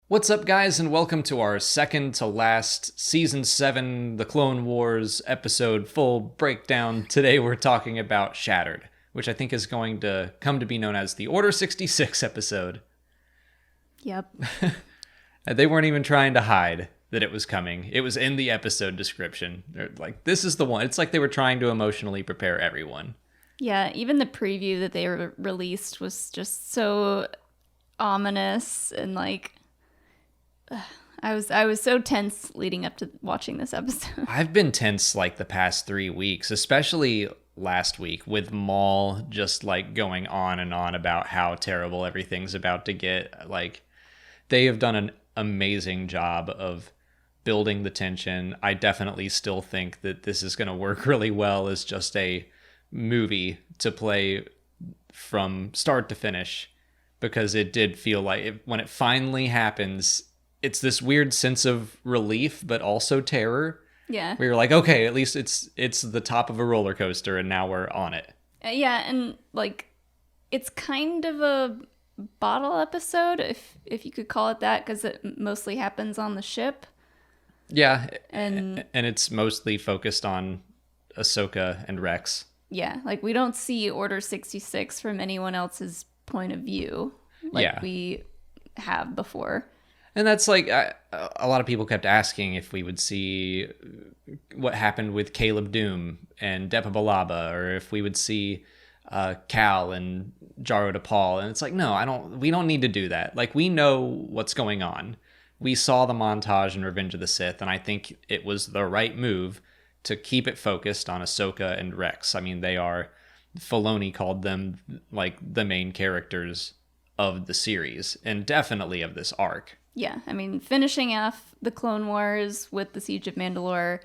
What's up, guys, and welcome to our second to last Season 7, The Clone Wars episode full breakdown. Today we're talking about Shattered, which I think is going to come to be known as the Order 66 episode. Yep. They weren't even trying to hide that it was coming. It was in the episode description. They're like, this is the one. It's like they were trying to emotionally prepare everyone. Yeah, even the preview that they released was just so ominous and like I was so tense leading up to watching this episode. I've been tense like the past 3 weeks, especially last week with Maul just like going on and on about how terrible everything's about to get. Like, they have done an amazing job of building the tension. I definitely still think that this is going to work really well as just a movie to play from start to finish, because it did feel like when it finally happens, it's this weird sense of relief, but also terror. Yeah. We were like, okay, at least it's the top of a roller coaster, and now we're on it. Yeah, and like it's kind of a bottle episode, if you could call it that, because it mostly happens on the ship. Yeah, and it's mostly focused on Ahsoka and Rex. Yeah, like we don't see Order 66 from anyone else's point of view, like we have before. And that's like, a lot of people kept asking if we would see what happened with Caleb Doom and Depa Billaba, or if we would see Cal and Jaro DePaul. And it's like, no, we don't need to do that. Like, we know what's going on. We saw the montage in Revenge of the Sith, and I think it was the right move to keep it focused on Ahsoka and Rex. I mean, Filoni called them like the main characters of the series, and definitely of this arc. Yeah, I mean, finishing off the Clone Wars with the Siege of Mandalore,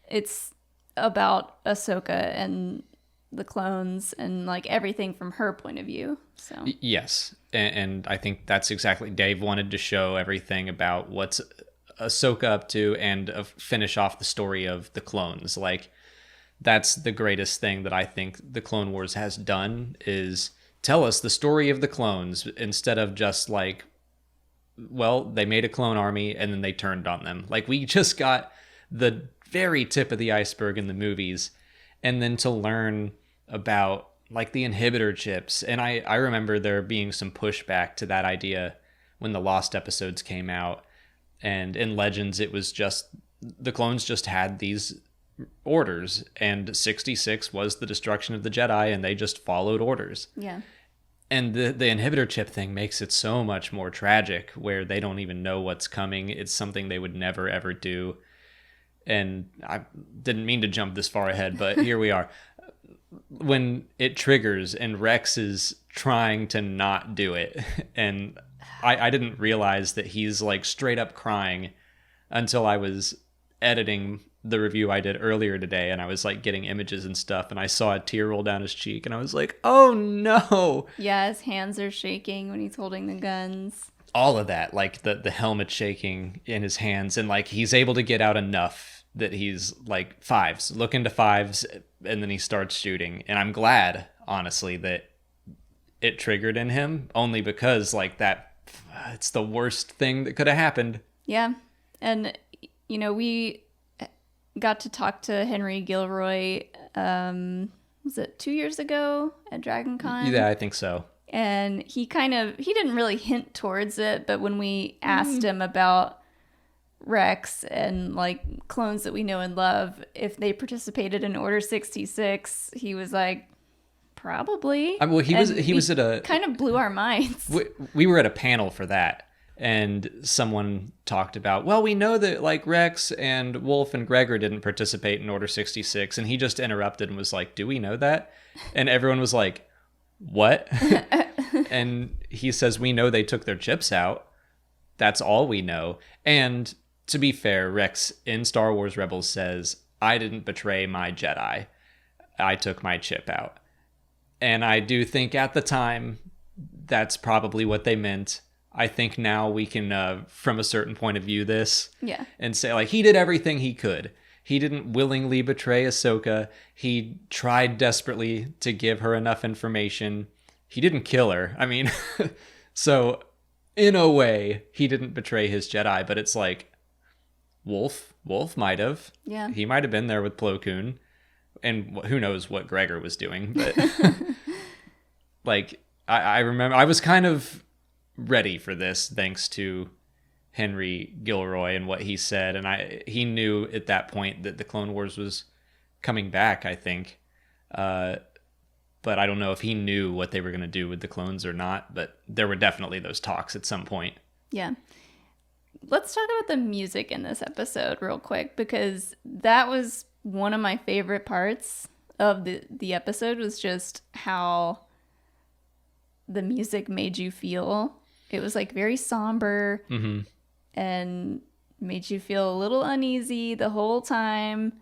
it's about Ahsoka and the clones and like everything from her point of view. So yes, and I think that's exactly, Dave wanted to show everything about what's Ahsoka up to and finish off the story of the clones. Like, that's the greatest thing that I think the Clone Wars has done, is tell us the story of the clones instead of just like, well, they made a clone army and then they turned on them. Like, we just got the very tip of the iceberg in the movies. And then to learn about like the inhibitor chips. And I remember there being some pushback to that idea when the Lost episodes came out. And in Legends, it was just the clones just had these orders, and 66 was the destruction of the Jedi, and they just followed orders. Yeah. And the inhibitor chip thing makes it so much more tragic, where they don't even know what's coming. It's something they would never, ever do. And I didn't mean to jump this far ahead, but here we are. When it triggers and Rex is trying to not do it, and I didn't realize that he's like straight up crying until I was editing the review I did earlier today, and I was like getting images and stuff, and I saw a tear roll down his cheek, and I was like, oh no. Yeah, his hands are shaking when he's holding the guns. All of that, like the helmet shaking in his hands, and like he's able to get out enough that he's like look into fives, and then he starts shooting. And I'm glad, honestly, that it triggered in him, only because like that, it's the worst thing that could have happened. Yeah. And you know, we got to talk to Henry Gilroy, was it 2 years ago at DragonCon? Yeah, I think so. And he didn't really hint towards it, but when we asked him about Rex and like clones that we know and love, if they participated in Order 66, he was like, probably. I mean, well, he was at a, kind of blew our minds. We were at a panel for that. And someone talked about, well, we know that like Rex and Wolf and Gregor didn't participate in Order 66. And he just interrupted and was like, do we know that? And everyone was like, what? And he says, we know they took their chips out. That's all we know. And to be fair, Rex in Star Wars Rebels says, I didn't betray my Jedi. I took my chip out. And I do think at the time, that's probably what they meant. I think now we can, from a certain point of view, this. Yeah. And say, like, he did everything he could. He didn't willingly betray Ahsoka. He tried desperately to give her enough information. He didn't kill her. I mean, so in a way, he didn't betray his Jedi, but it's like Wolf might have. Yeah. He might have been there with Plo Koon, and who knows what Gregor was doing, but like I remember I was kind of ready for this thanks to Henry Gilroy and what he said, and he knew at that point that the Clone Wars was coming back, I think. But I don't know if he knew what they were going to do with the clones or not, but there were definitely those talks at some point. Yeah. Let's talk about the music in this episode real quick, because that was one of my favorite parts of the episode, was just how the music made you feel. It was like very somber and made you feel a little uneasy the whole time.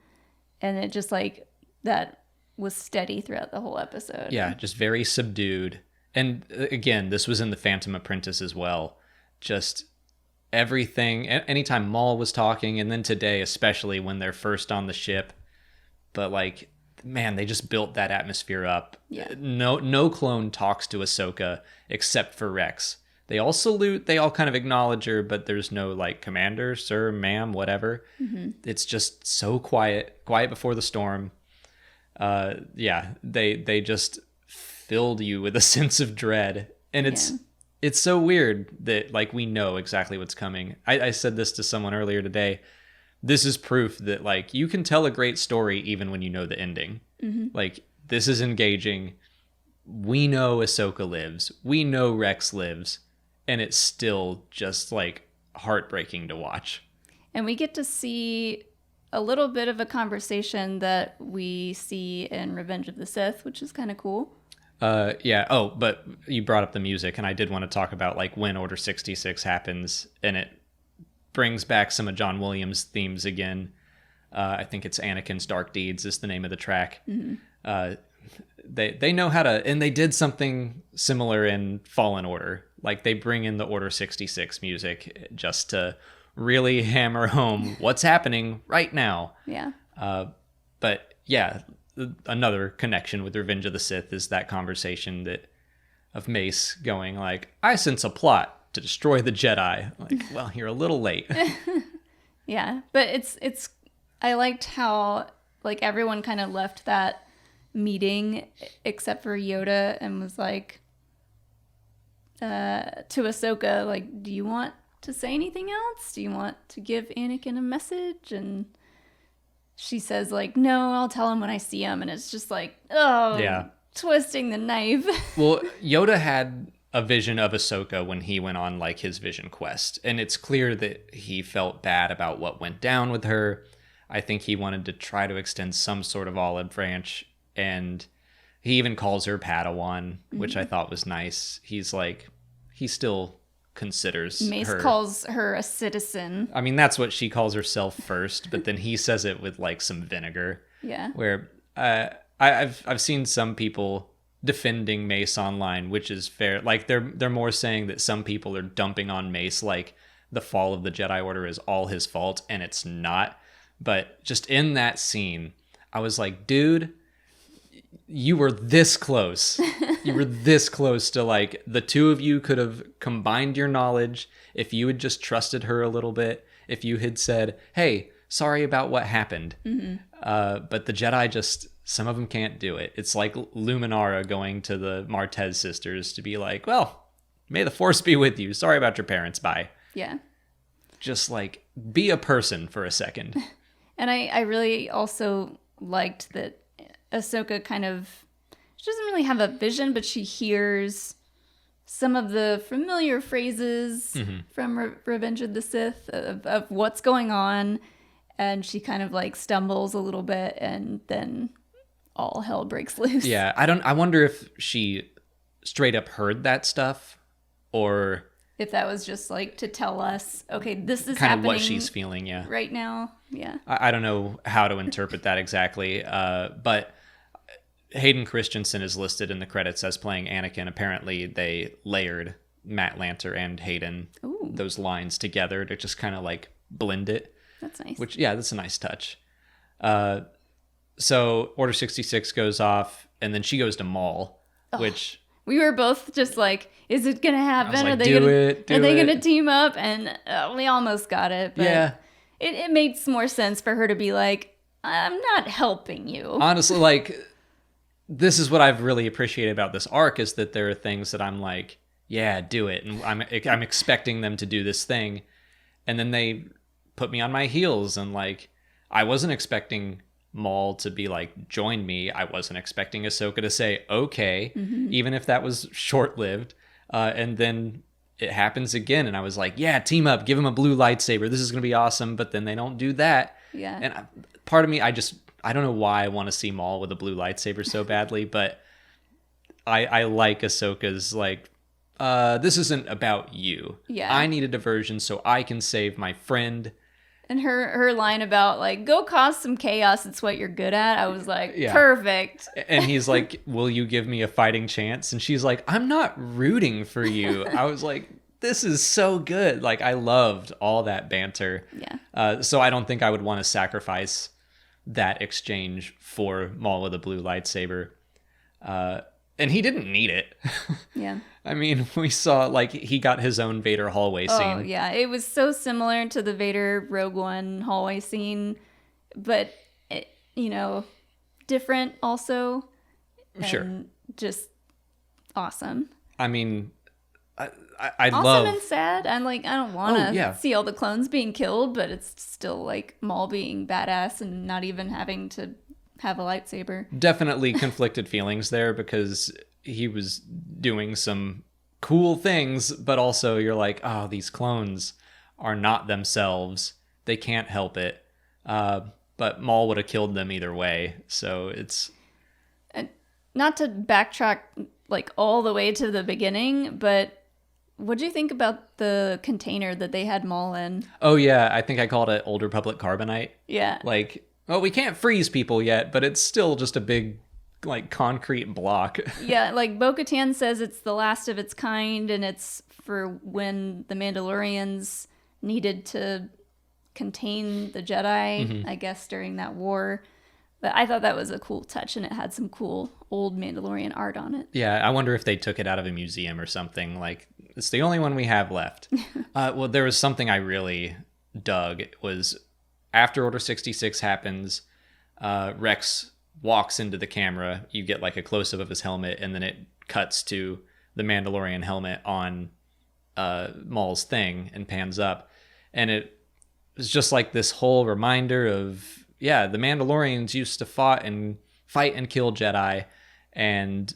And it just like that was steady throughout the whole episode. Yeah, just very subdued. And again, this was in The Phantom Apprentice as well. Just everything, anytime Maul was talking, and then today, especially when they're first on the ship. But like, man, they just built that atmosphere up. Yeah. No clone talks to Ahsoka except for Rex. They all salute, they all kind of acknowledge her, but there's no like commander, sir, ma'am, whatever. It's just so quiet before the storm. Yeah, they just filled you with a sense of dread, and it's so weird that like we know exactly what's coming. I said this to someone earlier today. This is proof that like you can tell a great story even when you know the ending. Like, this is engaging. We know Ahsoka lives. We know Rex lives, and it's still just like heartbreaking to watch. And we get to see a little bit of a conversation that we see in Revenge of the Sith, which is kind of cool. Yeah. Oh, but you brought up the music, and I did want to talk about like when Order 66 happens, and it brings back some of John Williams' themes again. I think it's Anakin's Dark Deeds is the name of the track. They know how to, and they did something similar in Fallen Order. Like, they bring in the Order 66 music just to really hammer home what's happening right now. Yeah. But yeah, another connection with Revenge of the Sith is that conversation of Mace going like, I sense a plot to destroy the Jedi. Like, well, you're a little late. Yeah, but it's I liked how like everyone kind of left that meeting except for Yoda and was like to Ahsoka, like, do you want to say anything else? Do you want to give Anakin a message? And she says like, no, I'll tell him when I see him. And it's just like, oh, yeah, twisting the knife. Well, Yoda had a vision of Ahsoka when he went on like his vision quest, and it's clear that he felt bad about what went down with her. I think he wanted to try to extend some sort of olive branch, and he even calls her Padawan, which I thought was nice. He's like, he still considers Mace her. calls her a citizen. I mean, that's what she calls herself first, but then he says it with like some vinegar. Yeah. Where I've seen some people defending Mace online, which is fair. Like, they're more saying that some people are dumping on Mace like the fall of the Jedi Order is all his fault, and it's not. But just in that scene, I was like, dude, you were this close. You were this close to, like, the two of you could have combined your knowledge if you had just trusted her a little bit. If you had said, hey, sorry about what happened. But the Jedi just, some of them can't do it. It's like Luminara going to the Martez sisters to be like, well, may the Force be with you. Sorry about your parents. Bye. Yeah. Just like, be a person for a second. And I really also liked that Ahsoka kind of, she doesn't really have a vision, but she hears some of the familiar phrases from Revenge of the Sith of what's going on. And she kind of like stumbles a little bit, and then all hell breaks loose. Yeah, I wonder if she straight up heard that stuff, or if that was just like to tell us, okay, this is kind happening of what she's feeling. Yeah, right now. Yeah, I don't know how to interpret that exactly. But Hayden Christensen is listed in the credits as playing Anakin. Apparently, they layered Matt Lanter and Hayden, those lines together to just kind of like blend it. That's nice. Which, yeah, that's a nice touch. So Order 66 goes off, and then she goes to Maul, which We were both just like, is it gonna I was happen? like, do it. Are they gonna team up? And we almost got it, but Yeah. it makes more sense for her to be like, I'm not helping you. Honestly, like, this is what I've really appreciated about this arc, is that there are things that I'm like, yeah, do it, and I'm expecting them to do this thing, and then they put me on my heels, and like, I wasn't expecting Maul to be like, join me. I wasn't expecting Ahsoka to say okay, even if that was short-lived, and then it happens again, and I was like, yeah, team up, give him a blue lightsaber, this is gonna be awesome. But then they don't do that. Yeah. And part of me, I don't know why I want to see Maul with a blue lightsaber so badly, but I like Ahsoka's like, this isn't about you. Yeah. I need a diversion so I can save my friend. And her line about like, go cause some chaos, it's what you're good at. I was like, Yeah. perfect. And he's like, will you give me a fighting chance? And she's like, I'm not rooting for you. I was like, this is so good. Like, I loved all that banter. Yeah. So I don't think I would want to sacrifice that exchange for Maul with a blue lightsaber. And he didn't need it. Yeah. I mean, we saw, like, he got his own Vader hallway scene. Oh, yeah. It was so similar to the Vader Rogue One hallway scene, but, different also. Sure. And just awesome. I mean, I Awesome love... and sad. I'm like, I don't want to yeah. see all the clones being killed, but it's still like Maul being badass and not even having to have a lightsaber. Definitely conflicted feelings there, because he was doing some cool things, but also you're like, oh, these clones are not themselves. They can't help it. But Maul would have killed them either way. So it's... And not to backtrack like all the way to the beginning, but what do you think about the container that they had Maul in? Oh, yeah. I think I called it Old Republic Carbonite. Yeah. Like, well, we can't freeze people yet, but it's still just a big, like, concrete block. Yeah, like Bo-Katan says it's the last of its kind, and it's for when the Mandalorians needed to contain the Jedi, I guess, during that war. But I thought that was a cool touch, and it had some cool old Mandalorian art on it. Yeah, I wonder if they took it out of a museum or something. Like, it's the only one we have left. Well, there was something I really dug. It was after Order 66 happens, Rex walks into the camera. You get like a close-up of his helmet, and then it cuts to the Mandalorian helmet on Maul's thing and pans up. And it was just like this whole reminder of, yeah, the Mandalorians used to fight and kill Jedi, and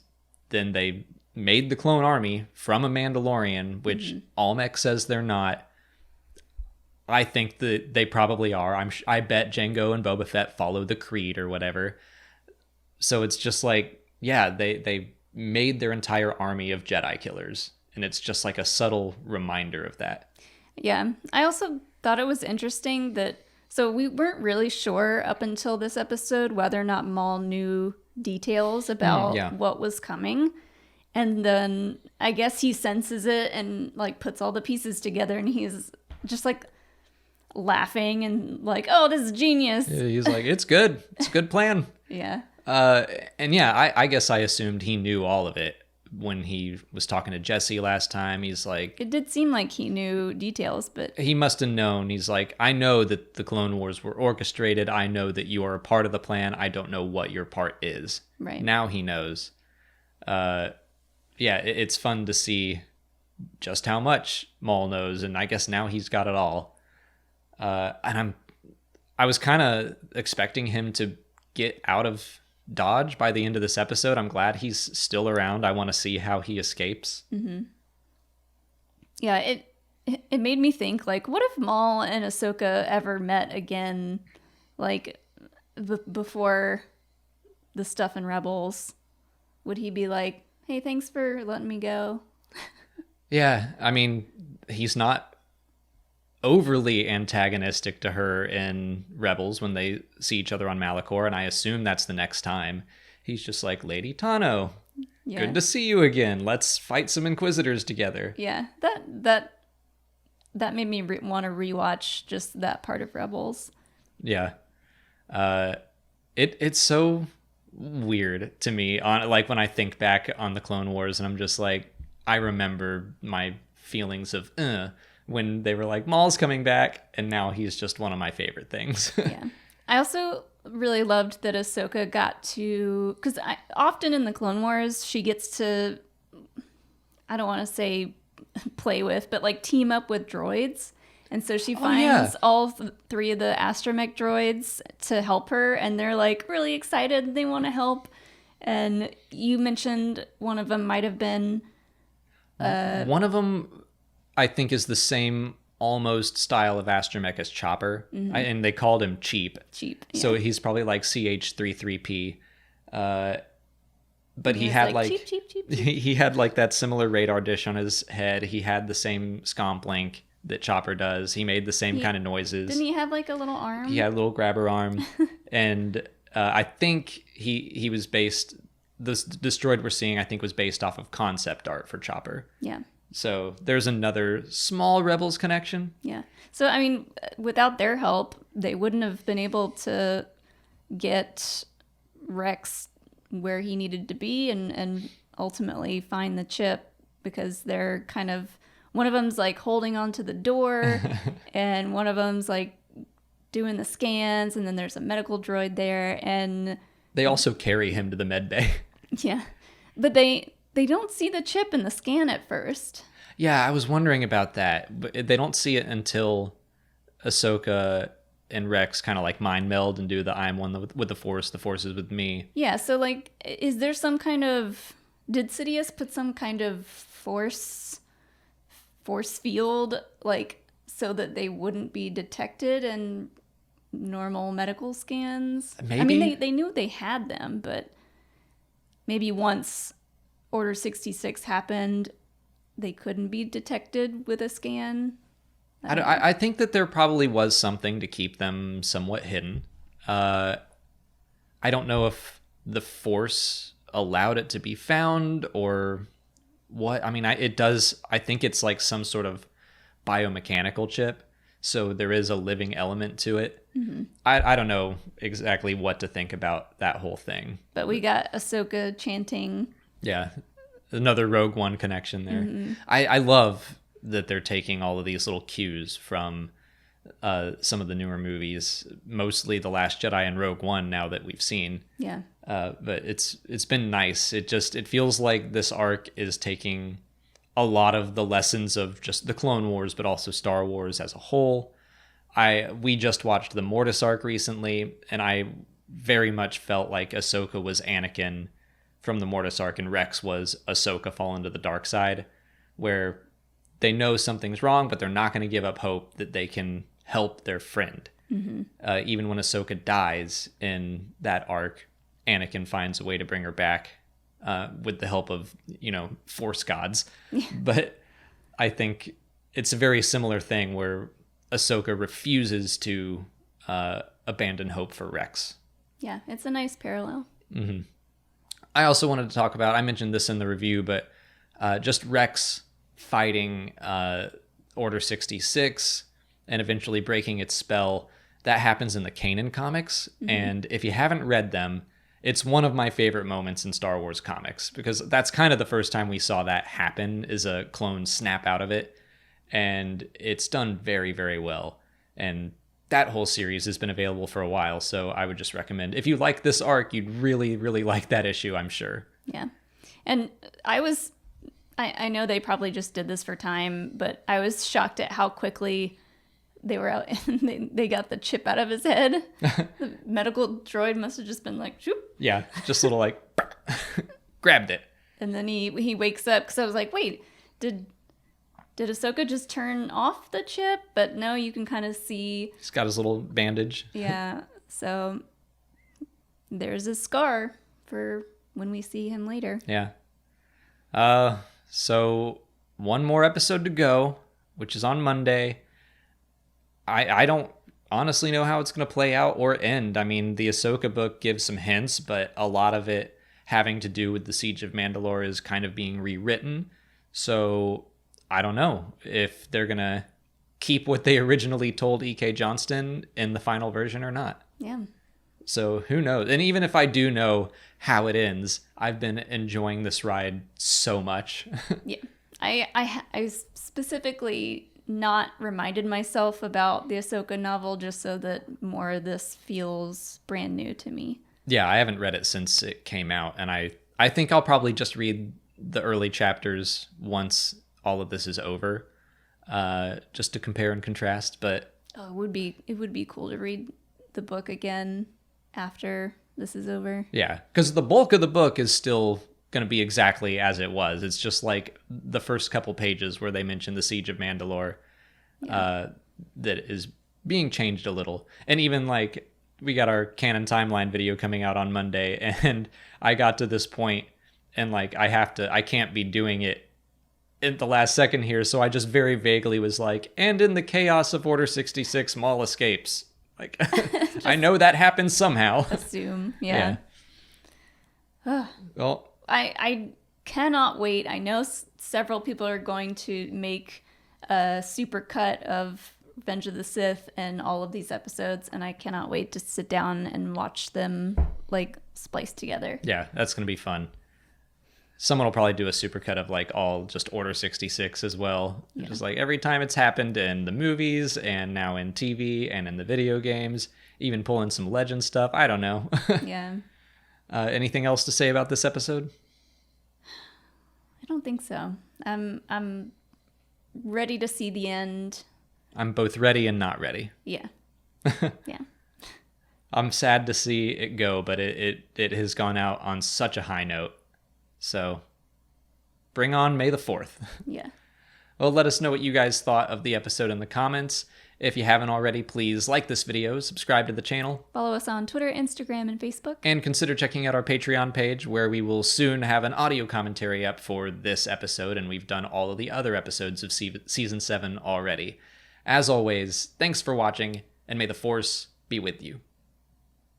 then they made the clone army from a Mandalorian, which Almec says they're not. I think that they probably are. I bet Jango and Boba Fett follow the creed or whatever. So it's just like, yeah, they made their entire army of Jedi killers, and it's just like a subtle reminder of that. Yeah, I also thought it was interesting that, so we weren't really sure up until this episode whether or not Maul knew details about what was coming. And then I guess he senses it and like puts all the pieces together, and he's just like laughing and like, oh, this is genius. Yeah, he's like, it's good. It's a good plan. Yeah. And yeah, I guess I assumed he knew all of it when he was talking to Jesse last time. He's like... It did seem like he knew details, but... He must have known. He's like, I know that the Clone Wars were orchestrated. I know that you are a part of the plan. I don't know what your part is. Right. Now he knows. Yeah, it's fun to see just how much Maul knows, and I guess now he's got it all. And I was kind of expecting him to get out of Dodge by the end of this episode. I'm glad he's still around. I want to see how he escapes. Mm-hmm. Yeah, it made me think, like, what if Maul and Ahsoka ever met again, like, before the stuff in Rebels? Would he be like, hey, thanks for letting me go? Yeah, I mean, he's not overly antagonistic to her in Rebels when they see each other on Malachor, and I assume that's the next time. He's just like, Lady Tano, good to see you again. Let's fight some Inquisitors together. Yeah, that made me want to rewatch just that part of Rebels. Yeah. It's so weird to me. On like when I think back on the Clone Wars, and I'm just like, I remember my feelings of when they were like, Maul's coming back, and now he's just one of my favorite things. Yeah. I also really loved that Ahsoka got to, because often in the Clone Wars, she gets to, I don't want to say play with, but like team up with droids. And so she finds all three of the astromech droids to help her, and they're like really excited. They want to help. And you mentioned one of them might have been. One of them, I think, is the same almost style of astromech as Chopper, and they called him Cheap. Cheap. Yeah. So he's probably like CH-33P. But he had like cheap. he had like that similar radar dish on his head. He had the same scomp link that Chopper does. He made the same kind of noises. Didn't he have like a little arm? He had a little grabber arm. And I think he was based, this droid we're seeing, I think was based off of concept art for Chopper. Yeah. So there's another small Rebels connection. Yeah. So, I mean, without their help, they wouldn't have been able to get Rex where he needed to be and ultimately find the chip, because they're kind of, one of them's like holding onto the door and one of them's like doing the scans, and then there's a medical droid there, and they also carry him to the med bay. Yeah. But they don't see the chip in the scan at first. Yeah, I was wondering about that, but they don't see it until Ahsoka and Rex kind of like mind meld and do the I'm one with the Force is with me. Yeah, so like, is there some kind of, did Sidious put some kind of force field, like, so that they wouldn't be detected in normal medical scans? Maybe. I mean, they knew they had them, but maybe once Order 66 happened, they couldn't be detected with a scan. I think that there probably was something to keep them somewhat hidden. I don't know if the Force allowed it to be found or what. I mean, it does. I think it's like some sort of biomechanical chip, so there is a living element to it. Mm-hmm. I don't know exactly what to think about that whole thing. But we got Ahsoka chanting. Yeah, another Rogue One connection there. Mm-hmm. I love that they're taking all of these little cues from some of the newer movies, mostly The Last Jedi and Rogue One, now that we've seen. Yeah. But it's been nice. It feels like this arc is taking a lot of the lessons of just the Clone Wars, but also Star Wars as a whole. We just watched the Mortis arc recently, and I very much felt like Ahsoka was Anakin from the Mortis arc, and Rex was Ahsoka fallen to the dark side, where they know something's wrong, but they're not going to give up hope that they can help their friend. Mm-hmm. Even when Ahsoka dies in that arc, Anakin finds a way to bring her back with the help of, Force gods. Yeah. But I think it's a very similar thing where Ahsoka refuses to abandon hope for Rex. Yeah, it's a nice parallel. Mm-hmm. I also wanted to talk about, I mentioned this in the review, but just Rex fighting Order 66 and eventually breaking its spell. That happens in the Kanan comics. Mm-hmm. And if you haven't read them, it's one of my favorite moments in Star Wars comics, because that's kind of the first time we saw that happen, is a clone snap out of it. And it's done very, very well. And that whole series has been available for a while. So I would just recommend, if you like this arc, you'd really, really like that issue, I'm sure. Yeah. And I know they probably just did this for time, but I was shocked at how quickly they were out and they got the chip out of his head. The medical droid must have just been like, shoop. Yeah, just a little like, grabbed it. And then he wakes up, because I was like, wait, did Ahsoka just turn off the chip? But no, you can kind of see. He's got his little bandage. Yeah, so there's a scar for when we see him later. Yeah. So one more episode to go, which is on Monday. I don't honestly know how it's going to play out or end. I mean, the Ahsoka book gives some hints, but a lot of it having to do with the Siege of Mandalore is kind of being rewritten. So I don't know if they're going to keep what they originally told E.K. Johnston in the final version or not. Yeah. So who knows? And even if I do know how it ends, I've been enjoying this ride so much. Yeah. I specifically not reminded myself about the Ahsoka novel just so that more of this feels brand new to me. Yeah, I haven't read it since it came out, and I think I'll probably just read the early chapters once all of this is over, just to compare and contrast. But it would be cool to read the book again after this is over. yeah, because the bulk of the book is still going to be exactly as it was. It's just like the first couple pages where they mention the Siege of Mandalore, that is being changed a little. And even like we got our canon timeline video coming out on Monday, and I got to this point and like I can't be doing it at the last second here, so I just very vaguely was like, and in the chaos of Order 66, Maul escapes. Like, I know that happens somehow. Assume, yeah. Well, I cannot wait. I know several people are going to make a super cut of Revenge of the Sith and all of these episodes, and I cannot wait to sit down and watch them like spliced together. Yeah, that's going to be fun. Someone will probably do a supercut of like all just Order 66 as well. Yeah. Just like every time it's happened in the movies and now in TV and in the video games, even pull in some legend stuff. I don't know. Yeah. Anything else to say about this episode? I don't think so. I'm ready to see the end. I'm both ready and not ready. Yeah. Yeah. I'm sad to see it go, but it has gone out on such a high note. So bring on May the 4th. Yeah. Well, let us know what you guys thought of the episode in the comments. If you haven't already, please like this video, subscribe to the channel. Follow us on Twitter, Instagram, and Facebook. And consider checking out our Patreon page, where we will soon have an audio commentary up for this episode, and we've done all of the other episodes of Season 7 already. As always, thanks for watching, and may the Force be with you.